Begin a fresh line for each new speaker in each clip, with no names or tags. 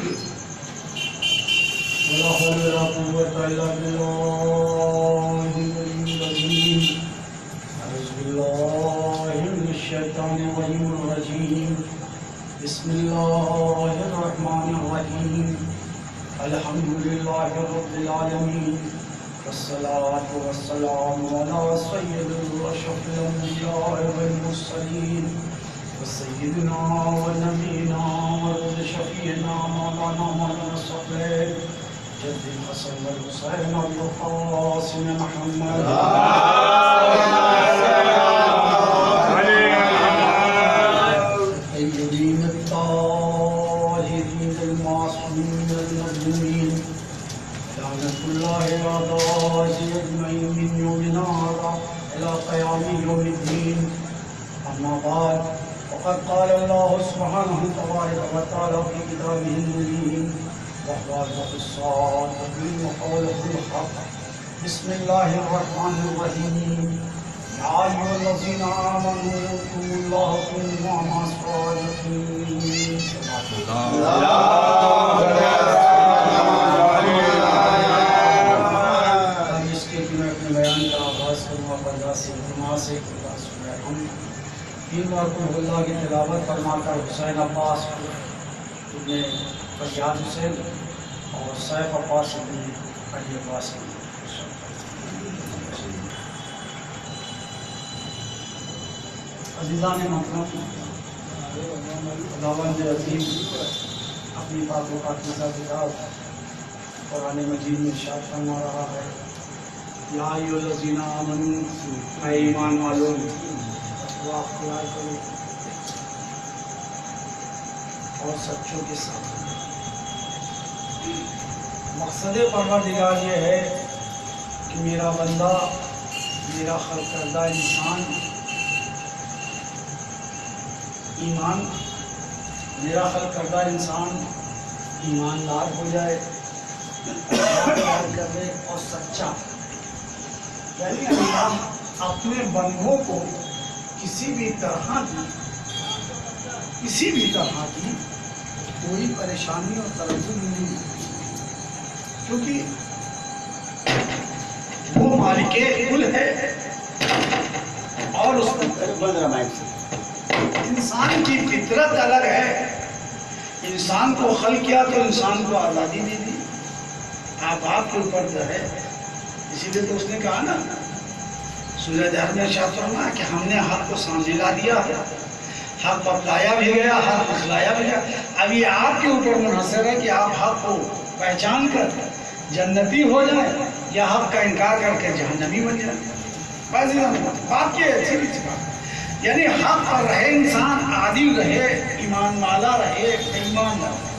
ولا حول ولا قوة إلا بالله العظيم. أعوذ بالله من الشيطان الرجيم. بسم الله الرحمن الرحيم. الحمد لله رب العالمين، والصلاة والسلام على سيد أشرف الأنبياء والمرسلين، وسيدنا ونبينا وشفيعنا مولانا محمد الصديق جد الحسن والحسين والقاسم محمد الطيبين الطاهرين المعصومين المظلومين، لعنة الله على أجمعين من يومنا هذا إلى قيام يوم الدين. أما بعد، وقد قال الله سبحانه وتعالى في كتابه المبين: وهو أصدق الصادقين وقوله الحق. بسم الله الرحمن الرحيم. يا أيها الذين آمنوا اذكروا الله كونوا مع الصادقين. اس کے میں اپنے بیان کا آغاز کروں برداشت سے اعتماد سے ہم 3 مرتبہ اللہ کی تلاوت فرما کر حسین عباس ابن فریاد حسین اور سیف عباس ابن علی عباس عزیزان محترم، خداوند عظیم اپنی پاک و پاکیزہ کتاب قرآن مجید میں ارشاد فرما رہا ہے: یا ایھا الذین آمنوا، اے ایمان والوں، تقویٰ اختیار کرو اور سچوں کے ساتھ۔ مقصد پروردگار یہ ہے کہ میرا بندہ، میرا خلق کردہ انسان میرا خلق کردہ انسان ایماندار ہو جائے، کر لے اور سچا، یعنی اللہ اپنے بندوں کو کسی بھی طرح کی کوئی پریشانی اور تردد نہیں ہے، کیونکہ وہ مالک کل ہے اور اس کا انسان کی فطرت الگ ہے۔ انسان کو خلق کیا تو انسان کو آزادی دی دی، آپ کے اوپر جو ہے، اسی لیے تو اس نے کہا نا سورہ دہر میں ارشاد فرمایا کہ ہم نے حق کو سامنے لا دیا، حق بتلایا بھی گیا، حق دکھلایا بھی گیا۔ اب یہ آپ کے اوپر منحصر ہے کہ آپ حق کو پہچان کر جنتی ہو جائیں یا حق کا انکار کر کے جہنمی بن جائیں۔ بات یہ ہے، سیدھی سی بات، یعنی حق پر رہے انسان، عادل رہے، ایمان والا رہے، ایمان رہے۔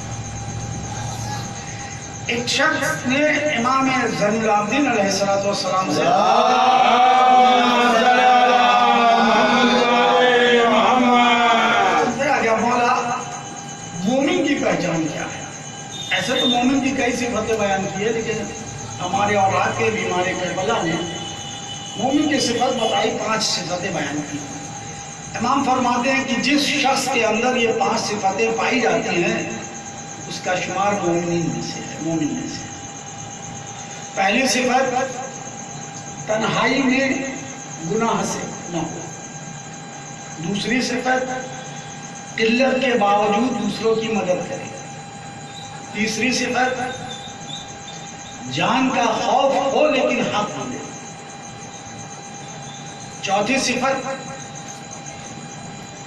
ایک شخص نے امام زین العابدین علیہ السلام سے مولا مومن کی پہچان کیا ہے؟ ایسے تو مومن کی کئی صفتیں بیان کی ہے، لیکن ہمارے اولاد کے بیمار کربلا نے مومن کی صفت بتائی، 5 صفتیں بیان کی۔ امام فرماتے ہیں کہ جس شخص کے اندر یہ 5 صفتیں پائی جاتی ہیں اس کا شمار مومن میں سے ہے۔ پہلی صفت، تنہائی میں گناہ سے نہ ہو۔ دوسری صفت، قلت کے باوجود دوسروں کی مدد کرے۔ تیسری صفت، جان کا خوف ہو لیکن حق بولے۔ چوتھی صفت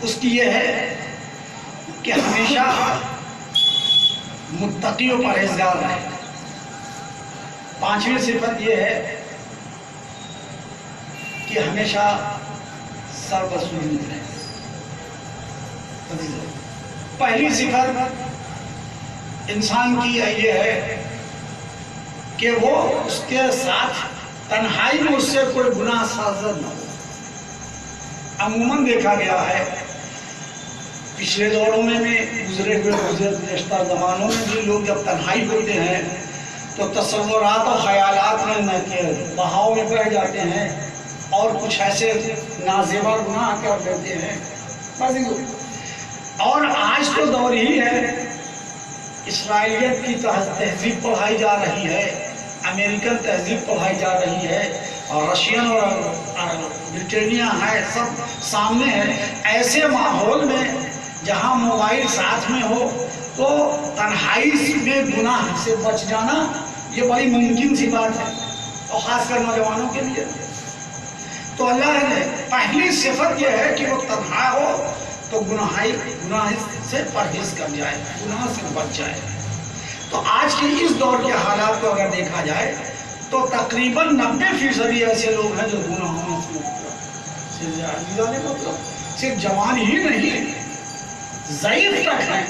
اس کی یہ ہے کہ ہمیشہ متقی و پرہیزگار رہے۔ 5ویں صفت یہ ہے کہ ہمیشہ سربسوجود رہے۔ پہلی صفت انسان کی یہ ہے کہ وہ اس کے ساتھ تنہائی میں اس سے کوئی گناہ سازر نہ ہو۔ عموماً دیکھا گیا ہے پچھلے دوروں میں بھی، گزشتہ زمانوں میں بھی، لوگ جب تنہائی ہوتے ہیں تو تصورات اور خیالات میں بہاؤ میں بہہ جاتے ہیں اور کچھ ایسے نازیبا گناہ کر دیتے ہیں۔ اور آج تو دور ہی ہے اسرائیلیت کی تہذیب پڑھائی جا رہی ہے، امریکن تہذیب پڑھائی جا رہی ہے، اور رشین اور برٹینیا ہے، سب سامنے ہے۔ ایسے ماحول میں جہاں موبائل ساتھ میں ہو تو تنہائی میں گناہ سے بچ جانا یہ بڑی ممکن سی بات ہے، اور خاص کر نوجوانوں کے لیے۔ تو اللہ نے پہلی صفت یہ ہے کہ وہ تنہا ہو تو گناہ سے پرہیز کر جائے، گناہ سے بچ جائے۔ تو آج کے اس دور کے حالات کو اگر دیکھا جائے تو تقریباً 90% ایسے لوگ ہیں جو گناہوں سے صرف جوان ہی نہیں، ضعیف تک ہیں۔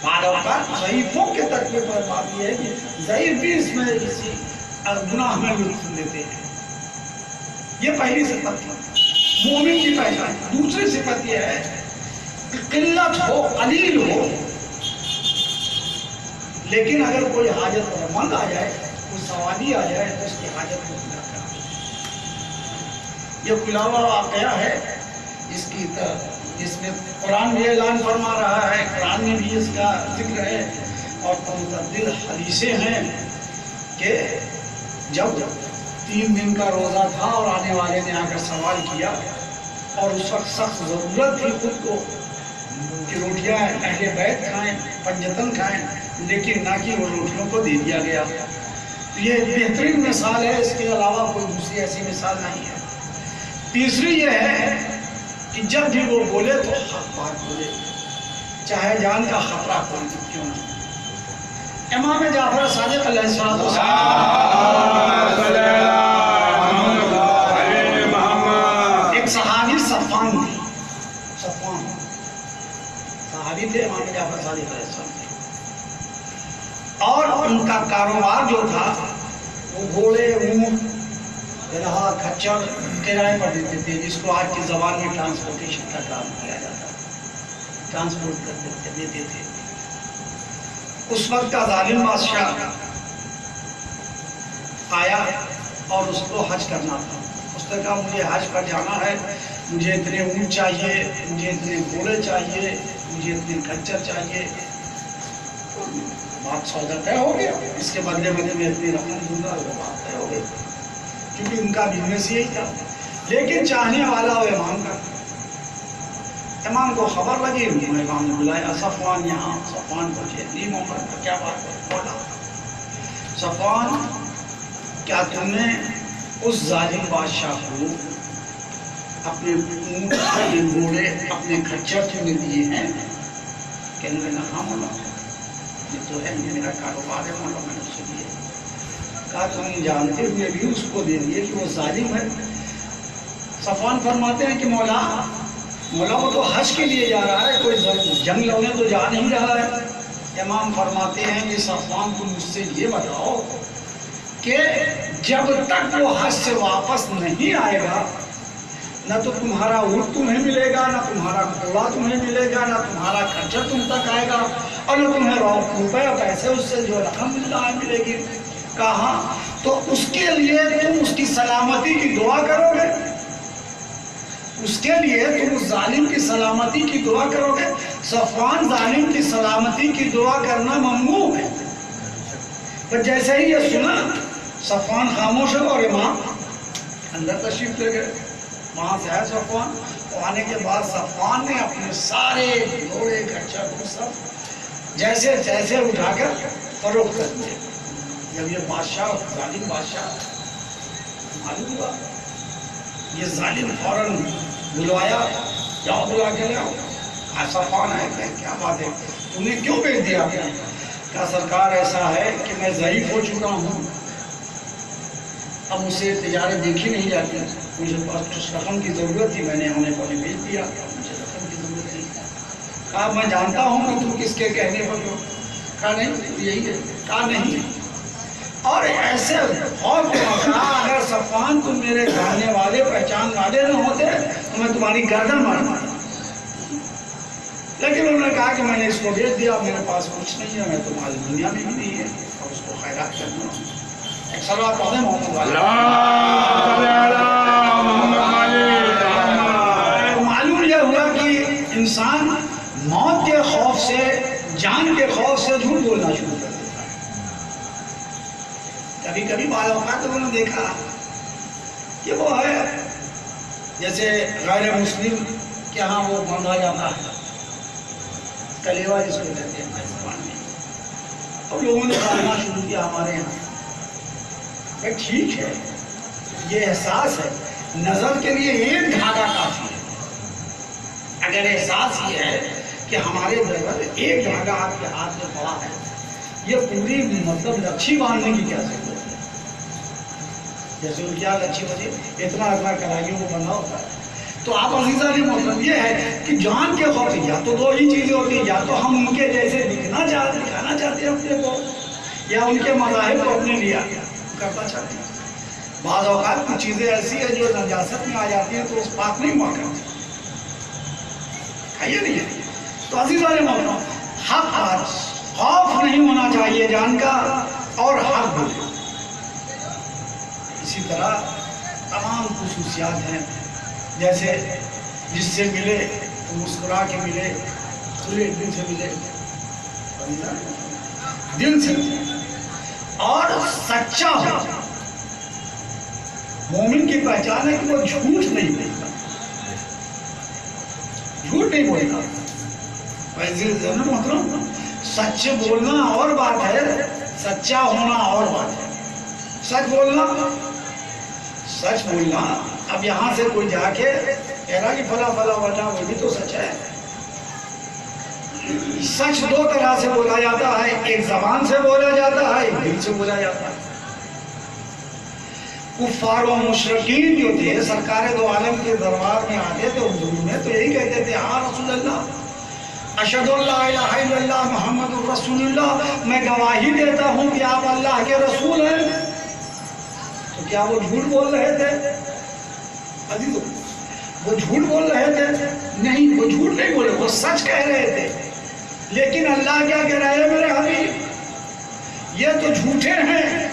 بعض اوقات ضعیفوں کے ترقی پر بات یہ ہے کہ ضعیف بھی اس میں اسی گناہ میں لطف لیتے ہیں۔ یہ پہلی صفت ہے مومن کی پہچان۔ دوسری صفت یہ ہے کہ قلت ہو، قلیل ہو، لیکن اگر کوئی حاجت مند آ جائے، کوئی سوالی آ جائے تو اس کی حاجت کو پورا کرنا۔ یہ کھلاوا واقعہ ہے جس میں قرآن بھی اعلان فرما رہا ہے، قرآن میں بھی اس کا ذکر ہے، اور متعدد حدیثیں ہیں کہ جب 3 دن کا روزہ تھا اور آنے والے نے آ کر سوال کیا، اور اس وقت سخت ضرورت تھی خود کو کہ روٹیاں اہل بیت کھائیں، پنجتن کھائیں، لیکن نہ کہ وہ روٹیوں کو دے دیا گیا۔ یہ بہترین مثال ہے، اس کے علاوہ کوئی دوسری ایسی مثال نہیں ہے۔ تیسری یہ ہے کہ جب بھی وہ بولے تو حق بات بولے، چاہے جان کا خطرہ کوئی کیوں نہ۔ امام جعفر صادق علیہ السلام ایک صحابی صفوان صحابی تھے امام جعفر صادق علیہ السلام، اور ان کا کاروبار جو تھا وہ گھوڑے، اونٹ، گدھا، کھچر کرائے پر دیتے تھے، جس کو آج کی زبان میں ٹرانسپورٹیشن کا کام کیا جاتا ہے، ٹرانسپورٹ کر دیتے تھے۔ اس وقت کا ظالم بادشاہ آیا اور اس کو حج کرنا تھا۔ اس نے کہا مجھے حج پر جانا ہے، مجھے اتنے اونٹ چاہیے، مجھے اتنے گھوڑے چاہیے، مجھے اتنے کھچر چاہیے۔ بات سودا طے ہو گیا، اس کے بدلے میں اتنی رقم دوں گا، وہ بات طے ہو گئی، کیونکہ ان کا بزنس یہی تھا۔ لیکن چاہنے والا وہ امام کا، امام کو خبر لگی، امام نے بلایا صفوان یہاں، صفوان پہنچے، نہیں محمد کا کیا بات ہے؟ بولا صفوان کیا تم نے اس ظالم بادشاہ کو اپنے اونٹ، اپنے گھوڑے، اپنے کھچر تم نے دیے ہیں؟ کہنے لگا ہاں مولا، یہ تو ہے، یہ میرا کاروبار ہے مولا، میں نے اسے دیے۔ کہا تم جانتے ہوئے بھی اس کو دے دیے کہ وہ ظالم ہے؟ صفوان فرماتے ہیں کہ مولا وہ تو حج کے لیے جا رہا ہے، کوئی جنگ لڑنے تو جا نہیں رہا ہے۔ امام فرماتے ہیں کہ صفوان تم مجھ سے یہ بتاؤ کہ جب تک وہ حج سے واپس نہیں آئے گا، نہ تو تمہارا اونٹ تمہیں ملے گا، نہ تمہارا گھوڑا تمہیں ملے گا، نہ تمہارا خرچہ تم تک آئے گا، اور نہ تمہیں روپے پیسے اس سے جو رقم ملنا ہے ملے گی۔ کہاں تو اس کے لیے تم اس کی سلامتی کی دعا کرو گے، اس کے لیے تم اس ظالم کی سلامتی کی دعا کرو گے۔ صفوان ظالم کی سلامتی کی دعا کرنا ممنوع ہے۔ پر جیسے ہی یہ سنا، صفوان خاموش ہو اور امام اندر تشریف لے گئے۔ وہاں سے آئے صفوان، آنے کے بعد صفوان نے اپنے سارے گھوڑے کھچر سب جیسے جیسے اٹھا کر فروخت کر دیے۔ جب یہ بادشاہ، ظالم بادشاہ معلوم ہوا، یہ ظالم فوراً بلوایا، جاؤ بلا کے لے آؤ۔ صفوان آئے کہ کیا بات ہے، تم نے کیوں بیچ دیا؟ کہا سرکار ایسا ہے کہ میں ضعیف ہو چکا ہوں، اب مجھے تجارت دیکھی نہیں جاتی، مجھے کچھ رقم کی ضرورت تھی، میں نے انہیں کو بیچ دیا، مجھے رقم کی ضرورت تھی۔ کہا میں جانتا ہوں کہ تم کس کے کہنے پر ہو؟ کہا نہیں یہی ہے۔ کہا نہیں، اور ایسے اور کہا اگر صفوان تم میرے جاننے والے پہچان والے نہ ہوتے تو میں تمہاری گردن مارتا، لیکن انہوں نے کہا کہ میں نے اس کو بیچ دیا، میرے پاس کچھ نہیں ہے، میں تمہاری دنیا میں بھی نہیں ہے، اور اس کو خیرات کرنا ہوں۔ ایک صلوات پڑھیں محمد والا۔ معلوم یہ ہوا کہ انسان موت کے خوف سے، جان کے خوف سے جھوٹ بعض اوقات انہوں نے دیکھا کہ وہ ہے جیسے غیر مسلم کے ہاں وہ باندھا جاتا ہے کلیوہ جس کو کہتے ہیں ہمارے زبان میں. اب لوگوں نے باندھنا شروع کیا ہمارے یہاں. ٹھیک ہے یہ احساس ہے, نظر کے لیے ایک دھاگا کافی ہے. اگر احساس یہ ہے کہ ہمارے ڈرائیور ایک دھاگا آپ کے ہاتھ میں پڑا ہے, یہ پوری مطلب لچھی باندھنے کی کیا ضرورت ہے؟ جیسے ان کی لچھی بچے اتنا کڑھائیوں کو بندھا ہوتا ہے. تو آپ عزیزہ کی مطلب یہ ہے کہ جان کے خوف یا تو دو ہی چیزیں ہوتی ہیں, یا تو ہم ان کے جیسے دکھانا چاہتے ہیں اپنے کو, یا ان کے مذاہب کو اپنے لیا کرنا چاہتے ہیں. بعض اوقات کچھ چیزیں ایسی ہیں جو نجاست میں آ جاتی ہیں تو اس پاک نہیں ہوا کرتی ہے, یہ نہیں ہے. تو عزیزہ نے مطلب حق بات, خوف نہیں ہونا چاہیے جان کا, اور حق بولے. اسی طرح تمام خصوصیات ہیں, جیسے جس سے ملے تو مسکرا کے ملے, کھلے دل سے ملے, دل سے ملے, اور سچا ہو. مومن کی پہچان ہے کہ وہ جھوٹ نہیں بولتا, جھوٹ نہیں بولتا. محترم سچ بولنا اور بات ہے, سچا ہونا اور بات ہے. سچ بولنا اب یہاں سے کوئی جا کے کہہ رہا کہ فلا وجہ وہ بھی تو سچ ہے. سچ دو طرح سے بولا جاتا ہے, ایک زبان سے بولا جاتا ہے, ایک دل سے بولا جاتا ہے. کفار و مشرکین جو تھے سرکار دو عالم کے دربار میں آتے تھے اردو میں, تو یہی کہتے تھے ہاں رسول اللہ, اشہد ان لا الہ الا اللہ محمد رسول اللہ, میں گواہی دیتا ہوں کہ آپ اللہ کے رسول ہیں. تو کیا وہ جھوٹ بول رہے تھے؟ عزیزو وہ جھوٹ بول رہے تھے؟ نہیں, وہ جھوٹ نہیں بولے, وہ سچ کہہ رہے تھے. لیکن اللہ کیا کہہ رہا ہے میرے حبیب, یہ تو جھوٹے ہیں.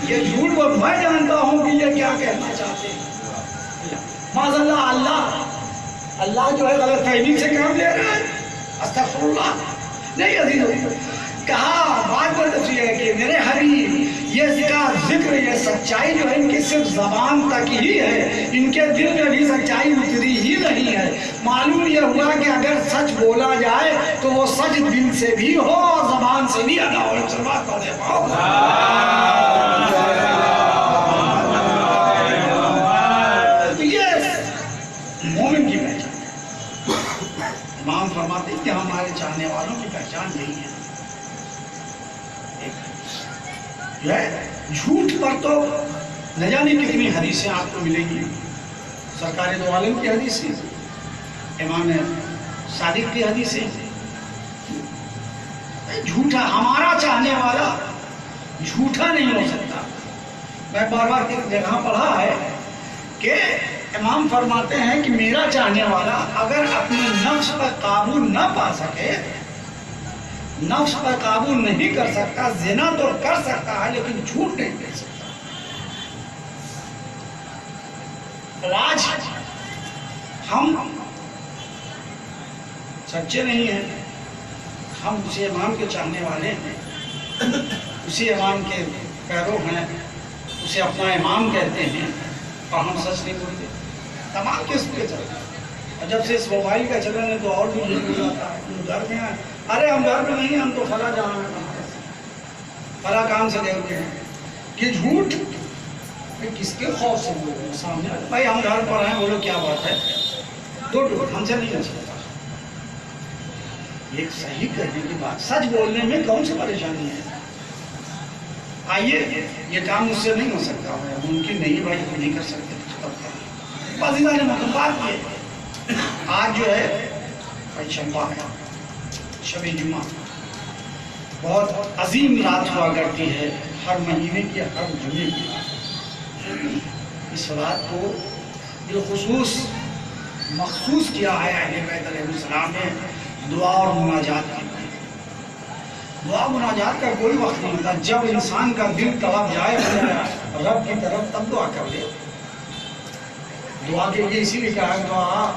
یہ جھوٹ وہ میں جانتا ہوں کہ یہ کیا کہنا چاہتے ہیں. معاذ اللہ جو ہے غلط فہمی سے کام لے رہا ہے. استغفر اللہ. نہیں عزیزو, کہا بات پر تفصیل ہے کہ میرے حبیب یہ ذکر, یہ سچائی جو ہے ان کی صرف زبان تک ہی ہے, ان کے دل میں بھی سچائی اتری ہی نہیں ہے. معلوم یہ ہوا کہ اگر سچ بولا جائے تو وہ سچ دل سے بھی ہو اور زبان سے بھی ادا ہو. سلوات پڑھ دے پاؤ. تو یہ مومن کی پہچان ہے. امام فرماتے ہیں کہ ہمارے چاہنے والوں کی پہچان یہی ہے. جھوٹ پر تو نہ جانے کتنی حدیثیں آپ کو ملیں گی. سرکار دو عالم کی حدیثیں, امام صادق کی حدیثیں. جھوٹا, ہمارا چاہنے والا جھوٹا نہیں ہو سکتا. میں بار بار ایک جگہ پڑھا ہے کہ امام فرماتے ہیں کہ میرا چاہنے والا اگر اپنے نفس پر قابو نہ پا سکے, نفس پر قابو نہیں کر سکتا, زنا تو کر سکتا ہے لیکن جھوٹ نہیں کر سکتا. آج ہم سچے نہیں ہیں, ہم اسی امام کے چاہنے والے ہیں, اسی امام کے پیرو ہیں, اسے اپنا امام کہتے ہیں, اور ہم سچ نہیں بولتے. تمام قسم کے چلتے ہیں. اور جب سے اس موبائل کا چلن ہے تو اور بھی نہیں ہو جاتا ہے. گھر میں ہیں, ارے ہم گھر میں نہیں, ہم تو فلاں جانا ہے, فلاں کام سے دیکھتے ہیں. یہ جھوٹ کس کے خوف سے بول رہے ہیں سامنے, بھائی ہم گھر پر ہیں, بولو کیا بات ہے, دو ہم سے نہیں کر سکتا. ایک صحیح کہنے کی بات, سچ بولنے میں کون سی پریشانی ہے؟ آئیے یہ کام مجھ سے نہیں ہو سکتا, ممکن نہیں بھائی, ہم نہیں کر سکتے. عزیزہ نے مطلبات کیے. آج جو ہے شنبہ ہے, شب جمعہ, بہت عظیم رات ہوا کرتی ہے ہر مہینے کی, ہر جمعے کی. اس رات کو بالخصوص مخصوص کیا ہے اہل بیت علیہ السلام نے دعا اور مناجات کے لیے. دعا مناجات کا کوئی وقت نہیں ہوتا. جب انسان کا دل تڑپ جائے رب کی طرف تب دعا کر لے. دعا کے لیے اسی لیے کہا دعا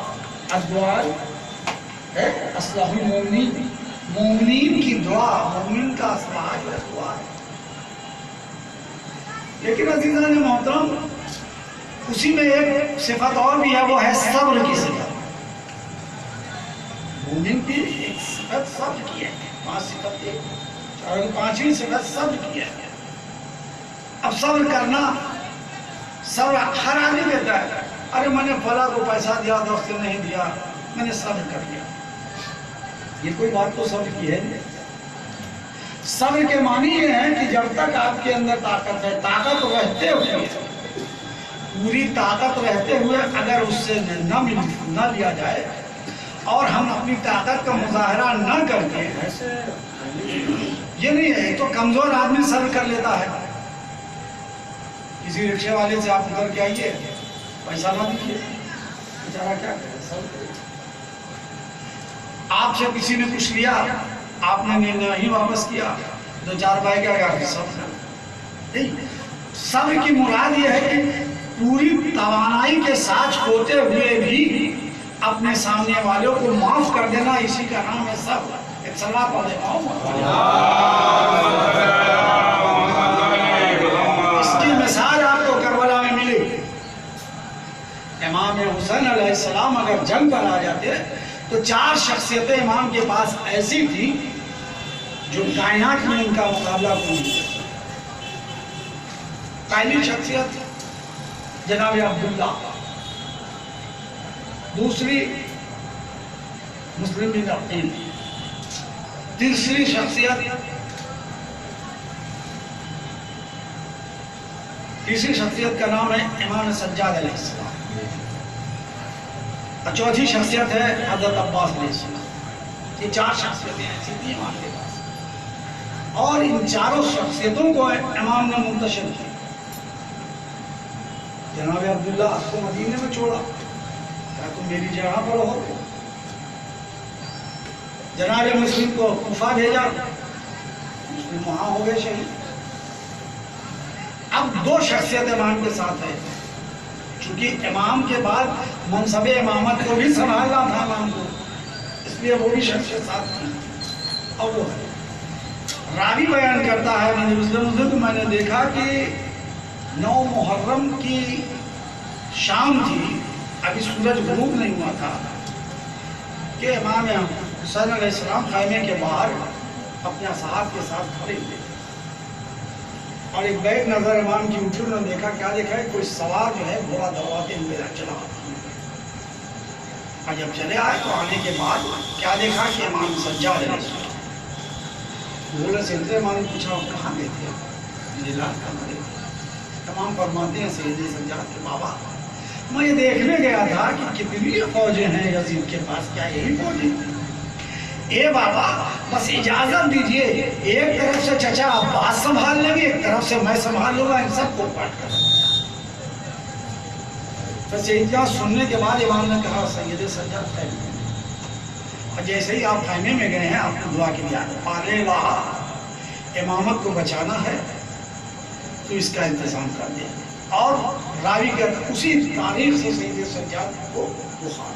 الدعاء اصلاح المومنین, مومنین کی دعا, مومن کا اصلاح جو ہے دعا ہے. لیکن عزیزان محترم اسی میں ایک صفت اور بھی ہے، وہ ہے صبر کی صفت۔ مومن کی ایک صفت صبر کی ہے، 5 صفت تھی، اور 5ویں صفت صبر کی ہے۔ اب صبر کرنا، صبر ہر آدمی کہتا ہے ارے میں نے فلاں کو پیسہ دیا تھا اس نے نہیں دیا، میں نے صبر کر لیا۔ یہ کوئی بات تو صبر کی ہے نہیں۔ صبر کے معنی یہ ہے کہ جب تک آپ کے اندر طاقت ہے، طاقت رہتے ہوئے، پوری طاقت رہتے ہوئے اگر اس سے نہ لیا جائے اور ہم اپنی طاقت کا مظاہرہ نہ کر کے، یہ نہیں ہے تو کمزور آدمی صبر کر لیتا ہے۔ کسی رکشے والے سے آپ اتر کے آئیے، پیسہ نہ دیجیے، بیچارہ کیا کرے، صبر کرے۔ آپ سے کسی نے کچھ لیا، آپ نے نہیں واپس کیا، 2-4 بھائی کیا گیا، صبر۔ صبر کی مراد یہ ہے کہ پوری توانائی کے ساتھ ہوتے ہوئے بھی اپنے سامنے والوں کو معاف کر دینا، اسی کا نام ہے صبر۔ ایک صلوات پڑھے اس کی مثال آپ کو کربلا میں ملے گی۔ امام حسین علیہ السلام اگر جنگ پر آ جاتے تو 4 شخصیتیں امام کے پاس ایسی تھی جو کائنات میں ان کا مقابلہ کوئی نہیں کرتا۔ پہلی شخصیت جناب عبداللہ، دوسری مسلم بن عقیل، تیسری شخصیت کا نام ہے امام سجاد علیہ السلام، اور چوتھی شخصیت ہے حضرت عباس علیہ السلام۔ یہ 4 شخصیتیں ایسی تھیں امام کے پاس، اور ان 4 شخصیتوں کو امام نے منتشر کیا۔ جناب عبداللہ آپ کو مدینے میں چھوڑا، کہا تم میری جگہ پر ہو۔ جناب مسلم کو کوفہ بھیجا، مسلم وہاں ہو گئے شہید۔ اب 2 شخصیت امام کے ساتھ ہے، چونکہ امام کے بعد منصب امامت کو بھی سنبھالنا تھا امام کو، اس لیے وہ بھی شخصیت ساتھ تھی۔ اور وہ راوی بیان کرتا ہے، میں نے دیکھا کہ 9 محرم کی شام تھی، ابھی سورج غروب نہیں ہوا تھا، کہ امام حسین علیہ السلام خیمے کے باہر اپنے اصحاب کے ساتھ کھڑے ہوئے، اور ایک بیک نظر امام کی اٹھی، انہوں نے دیکھا، کیا دیکھا ہے، کوئی سوار جو ہے گھوڑا دڑواتے ہوئے چلا آتا۔ اور جب چلے آئے تو آنے کے بعد کیا دیکھا کہ امام سجاد علیہ السلام گھوڑے سے اترے۔ امام نے پوچھا کہاں گئے تھے، مجھے لاٹ کرنا دے۔ تمام فرماتے ہیں سید سجاد کے بابا میں یہ دیکھنے گیا تھا کہ کتنی فوجیں ہیں یزید کے پاس، کیا یہی فوجیں؟ اے بابا بس اجازت دیجئے، ایک طرف سے چچا عباس سنبھال لیں گے، ایک طرف سے میں سنبھال لوں گا، ان سب کو پاٹ کر۔ بس اتنا سننے کے بعد امام نے کہا سید سجاد خیمے میں، اور جیسے ہی آپ خیمے میں گئے ہیں، آپ کو دعا کے لیے پارے رہا، امامت کو بچانا ہے تو اس کا انتظام کر دیں۔ اور راوی کہتا اسی تاریخ سے سید سجاد کو بخار۔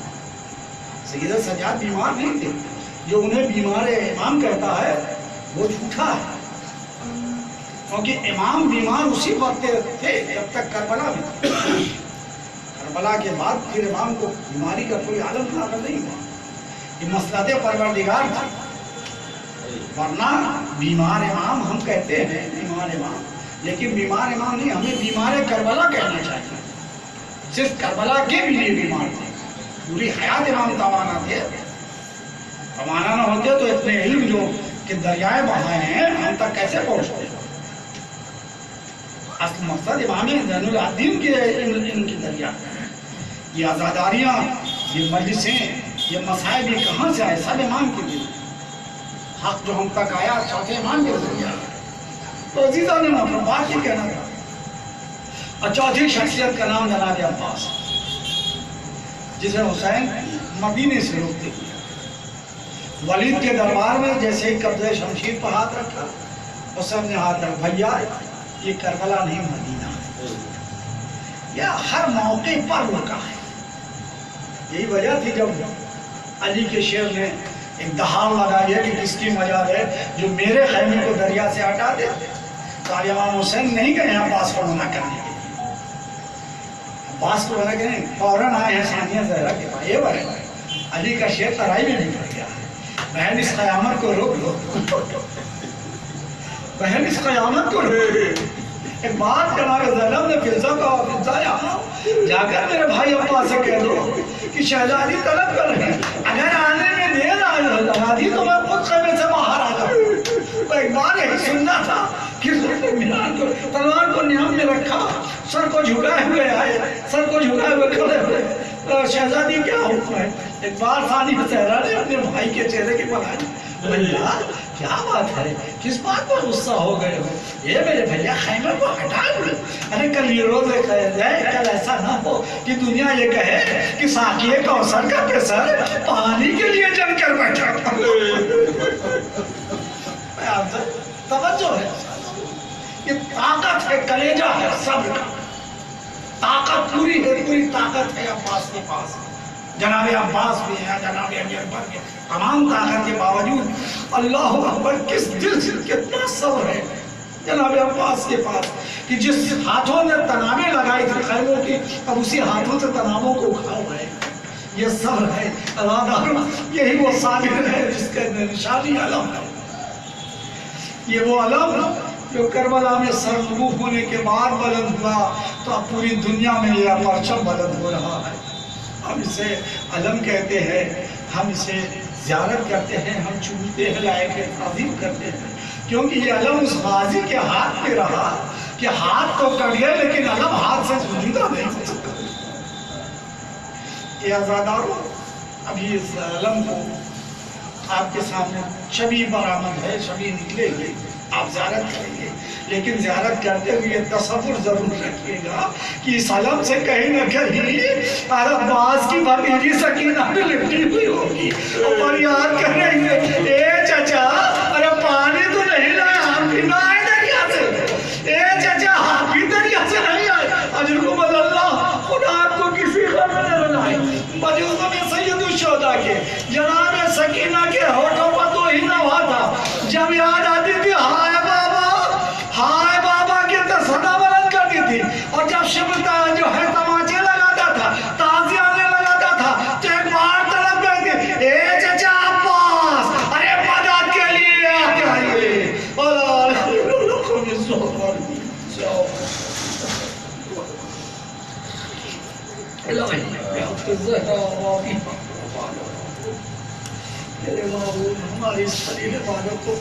سید سجاد بیمار نہیں تھے، جو انہیں بیمار امام کہتا ہے وہ جھوٹا ہے، کیونکہ امام بیمار اسی وقت تھے جب تک کربلا میں تھے۔ کربلا کے بعد پھر امام کو بیماری کا کوئی عالم ناقل نہیں ہوا، یہ مسلط پروردگار تھا، ورنہ بیمار امام ہم کہتے ہیں بیمار امام، لیکن بیمار امام نہیں، ہمیں بیمار کربلا کہنا چاہیے۔ صرف کربلا کے بھی لیے بیمار تھے، پوری حیات امام توانا تھے۔ توانا نہ ہوتے تو اتنے علم جو کہ دریائے بہائے ہیں ہم تک کیسے پہنچتے؟ اصل مقصد امام زین العابدین کے علم کی دریا ہے۔ یہ آزاداریاں، یہ مجلسیں، یہ مسائل یہ کہاں سے آئے؟ سب امام کے لیے۔ حق جو ہم تک آیا چوتھے امام کے ذریعے آیا۔ تو عزیزان محترم بات یہ کہنا تھا۔ اور چوتھی شخصیت کا نام جناب عباس، جسے حسین مدینے سے روکتے ہوئے ولید کے دربار میں جیسے ہی قبضہ شمشیر پر ہاتھ رکھا، حسین نے ہاتھ رکھا، بھیا یہ کربلا نہیں مدینہ ہے، یہ ہر موقع پر روکا ہے۔ یہی وجہ تھی جب علی کے شیر نے ایک دہاڑ لگائی ہے کہ کس کی مجال ہے جو میرے خیمے کو دریا سے ہٹا دے۔ صاحب امام حسین نہیں گئے ہیں عباس کو منع کرنے کے لیے. عباس کو منع کریں فوراً آئے ہیں ثانیہ زہرا کے پاس. یہ بھائی علی کا شعر ترائی میں بھی پڑ گیا ہے. بہن اس قیامت کو روک لو, بہن اس قیامت کو روک لو. ایک بات جناب زینب نے فضا کہا, فضا یہاں جا کر میرے بھائی عباس سے کہہ دو کہ شہزادی طلب کر رہے ہیں, اگر آنے میں دیر لگا دی تو میں خود خیمے سے باہر آ جاؤں. تو ایک بار یہی سننا تھا کہ تلوار کو نیام میں رکھا, سر کو جھکائے ہوئے آئے, سر کو جھکائے ہوئے کھڑے ہوئے, شہزادی کیا حکم ہے. ایک بار ثانیہ زہرا نے اپنے بھائی کے چہرے کی بنائی, بھیا کیا بات ہے, کس بات پر غصہ ہو گئے ہو, یہ میرے بھیا خیمے کو ہٹا دو. ارے کل یہ روز ہے, کل ایسا نہ ہو کہ دنیا یہ کہے کہ ساقی کوثر کا کیسر پانی کے لیے جل کر بیٹھا. توجہ ہے, یہ طاقت ہے, کلیجہ ہے صبر کا, طاقت پوری ہے, پوری طاقت ہے عباس کے پاس. جناب عباس بھی ہیں, جناب علی اکبر کے, تمام طاقت کے باوجود اللہ اکبر کس دل سے کتنا صبر ہے جناب عباس کے پاس کہ جس ہاتھوں نے تنابیں لگائی تھی خیموں کی, اب اسی ہاتھوں سے تنابوں کو اٹھا رہے ہیں. یہ صبر ہے, یہی وہ صابر ہے جس کا نشانی علم ہے. یہ وہ علم جو کربلا میں سرنگو ہونے کے بعد بلند ہوا تو اب پوری دنیا میں یہ پرچم بلند ہو رہا ہے. ہم اسے علم کہتے ہیں, ہم اسے زیارت کرتے ہیں, ہم چومتے ہیں, لائق تعظیم کرتے ہیں, کیونکہ یہ علم اس غازی کے ہاتھ میں رہا کہ ہاتھ تو کٹ گئے لیکن علم ہاتھ سے جدا نہیں ہو سکتا. یہ آزاداروں, ابھی اس علم کو آپ کے سامنے شبی برآمد ہے, شبی نکلے گی, آپ زیارت کریں گے, لیکن زیارت کرتے ہوئے تصور ضرور رکھیے گا کہ اس علم سے کہیں نہ کہیں عباس کی بھتیجی سکینہ بھی لپٹی ہوئی ہوگی اور یاد کر رہی ہے, اے چچا ارے پانی تو نہیں لائے, ہم بھی نہ آئے دریا سے, اے چچا ہم بھی دریا سے نہیں آئے, اجرکم اللہ, خدا آپ کو کسی خبر نہ لائے. مجوزہ میں سید الشہداء کے جناب سکینہ کے ہوٹوں پر تو ہی نوا تھا, جب یاد آتی تھی ہائے بابا کے صدا بلند کرتی تھی, اور جب شبتا جو ہے تماچے لگاتا تھا, تازیانے لگاتا تھا, تو ایک بار طلب کرتی, اے چچا عباس ارے مدد کے لیے آئیے. ہماری اس خلیل عبادت کو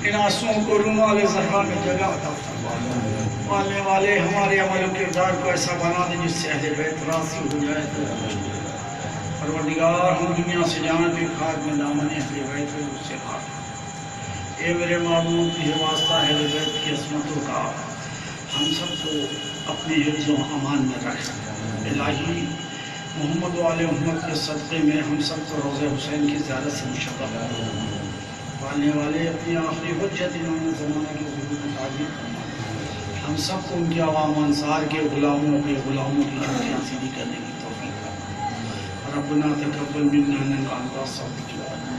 ان آنسوؤں کو رومال زہرا میں جگہ عطا فرما. پالنے والے ہمارے عمل و کردار کو ایسا بنا دے جس سے اہل بیت راضی ہو جائے. پروردگار ہم دنیا سے جان بھی خاک میں دامن اہل بیت میں اس سے خاک. اے میرے معبود بھی واسطہ اہل بیت کی عظمتوں کا ہم سب کو اپنی حفظ و امان میں رکھ. الہی محمد و آل محمد کے صدقے میں ہم سب کو روضہ حسین کی زیادہ سے مشرف پالنے والے اپنی آخری حجت امام زمانہ کی حضور میں تعظیم فرما. ہم سب کو ان کے عوام انصار کے غلاموں کی چھوٹی حاصلی کرنے کی توفیق فرما. ربنا تقبل منا انک انت السمیع العلیم.